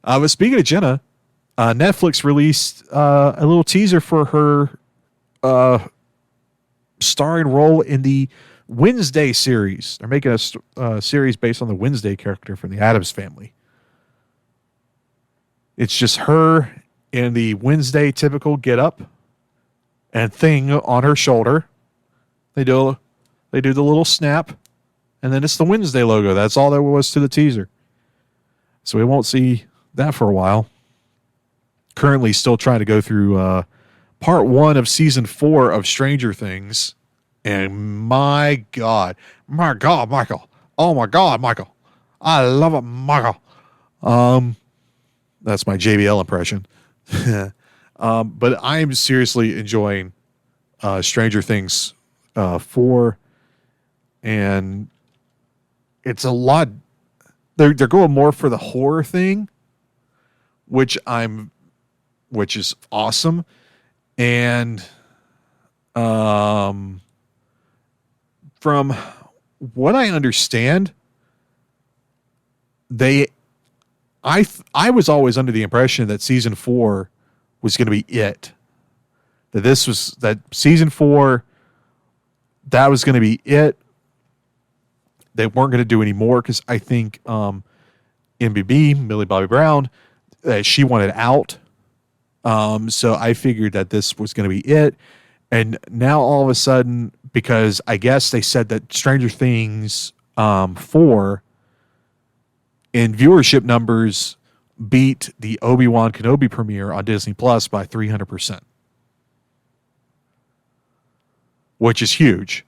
But speaking of Jenna, Netflix released a little teaser for her starring role in the Wednesday series. They're making a series based on the Wednesday character from the Addams Family. It's just her in the Wednesday typical get up and thing on her shoulder. They do the little snap, and then it's the Wednesday logo. That's all there was to the teaser. So we won't see that for a while. Currently still trying to go through part 1 of season 4 of Stranger Things. And my God, Michael. Oh my God, Michael. I love it, Michael. That's my JBL impression. But I'm seriously enjoying Stranger Things 4, and it's a lot. They're going more for the horror thing, which is awesome, and from what I understand, I was always under the impression that season 4 was going to be it. That season 4, that was going to be it. They weren't going to do any more because I think MBB, Millie Bobby Brown, she wanted out. So I figured that this was going to be it. And now all of a sudden, because I guess they said that Stranger Things 4 in viewership numbers beat the Obi-Wan Kenobi premiere on Disney Plus by 300%, which is huge.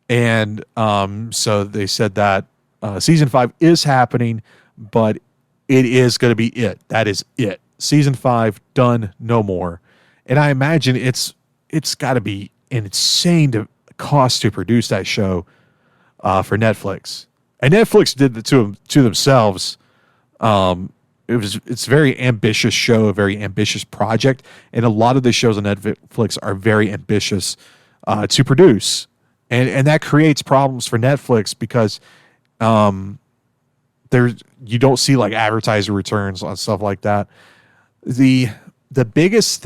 And so they said that season 5 is happening, but it is going to be it. That is it. Season 5 done, no more. And I imagine it's got to be an insane cost to produce that show for Netflix. And Netflix did the to themselves. It's a very ambitious show, a very ambitious project, and a lot of the shows on Netflix are very ambitious to produce, and that creates problems for Netflix because you don't see like advertiser returns on stuff like that. The biggest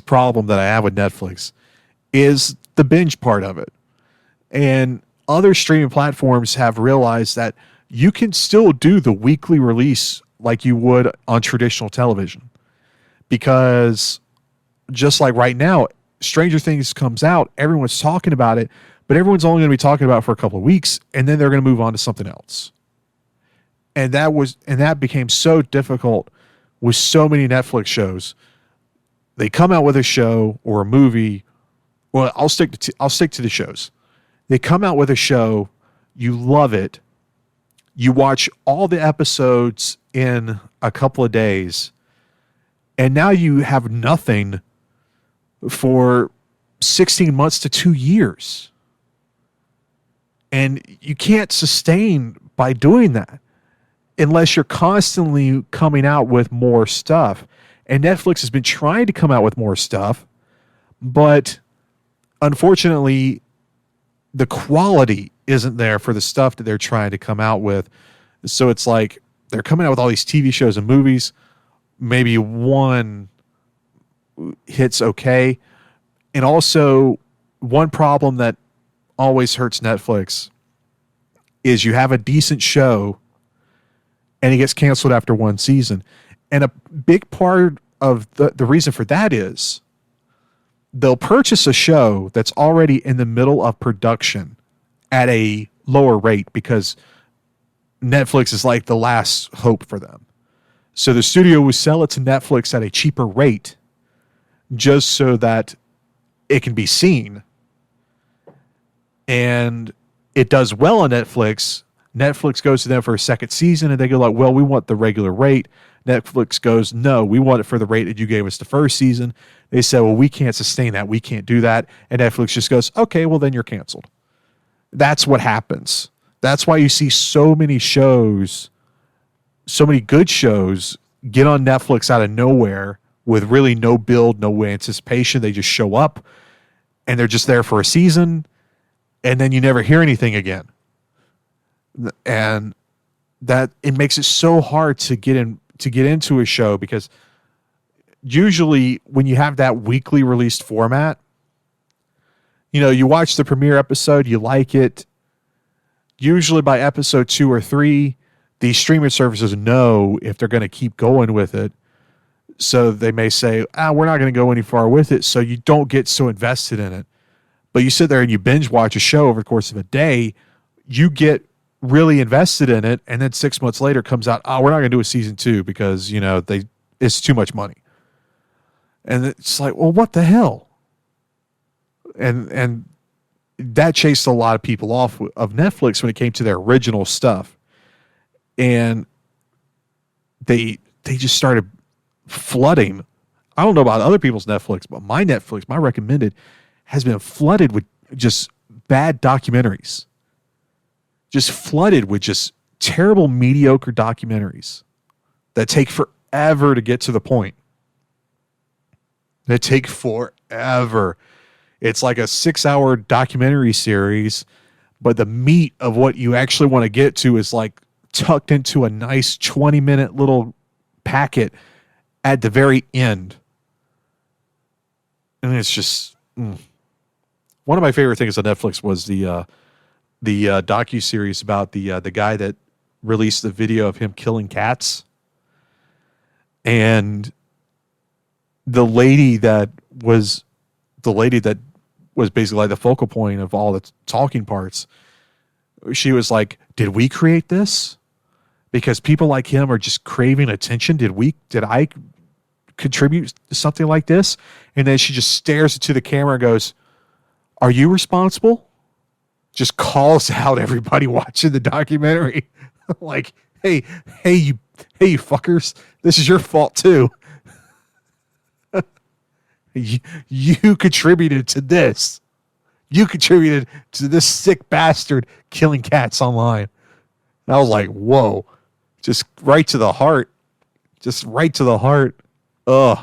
problem that I have with Netflix is the binge part of it, and other streaming platforms have realized that you can still do the weekly release like you would on traditional television. Because just like right now, Stranger Things comes out, everyone's talking about it, but everyone's only going to be talking about it for a couple of weeks, and then they're going to move on to something else. And that became so difficult with so many Netflix shows. They come out with a show or a movie. Well, I'll stick to the shows. They come out with a show, you love it, you watch all the episodes in a couple of days, and now you have nothing for 16 months to 2 years. And you can't sustain by doing that unless you're constantly coming out with more stuff. And Netflix has been trying to come out with more stuff, but unfortunately, the quality isn't there for the stuff that they're trying to come out with. So it's like they're coming out with all these TV shows and movies. Maybe one hits okay. And also, one problem that always hurts Netflix is you have a decent show and it gets canceled after one season. And a big part of the reason for that is they'll purchase a show that's already in the middle of production at a lower rate because Netflix is like the last hope for them. So the studio will sell it to Netflix at a cheaper rate just so that it can be seen. And it does well on Netflix. Netflix goes to them for a second season and they go like, well, we want the regular rate. Netflix goes, no, we want it for the rate that you gave us the first season. They said, well, we can't sustain that. We can't do that. And Netflix just goes, okay, well, then you're canceled. That's what happens. That's why you see so many shows, so many good shows get on Netflix out of nowhere with really no build, no anticipation. They just show up and they're just there for a season and then you never hear anything again. And that it makes it so hard to get into a show, because usually when you have that weekly released format, you watch the premiere episode, you like it. Usually by episode 2 or 3, these streaming services know if they're going to keep going with it. So they may say, we're not going to go any far with it. So you don't get so invested in it. But you sit there and you binge watch a show over the course of a day, you get really invested in it. And then 6 months later comes out, we're not going to do a season 2 because, it's too much money. And it's like, well, what the hell? And that chased a lot of people off of Netflix when it came to their original stuff. And they just started flooding. I don't know about other people's Netflix, but my Netflix, my recommended, has been flooded with just bad documentaries. Just flooded with just terrible, mediocre documentaries that take forever to get to the point. They take forever. It's like a 6-hour documentary series, but the meat of what you actually want to get to is like tucked into a nice 20-minute little packet at the very end. And it's just one of my favorite things on Netflix was the docu-series about the guy that released the video of him killing cats. And the lady that was basically like the focal point of all the talking parts, she was like, did we create this? Because people like him are just craving attention. Did I contribute to something like this? And then she just stares into the camera and goes, are you responsible? Just calls out everybody watching the documentary. Like, hey, you fuckers, this is your fault too. You contributed to this. You contributed to this sick bastard killing cats online. And I was like, whoa. Just right to the heart. Just right to the heart. Ugh.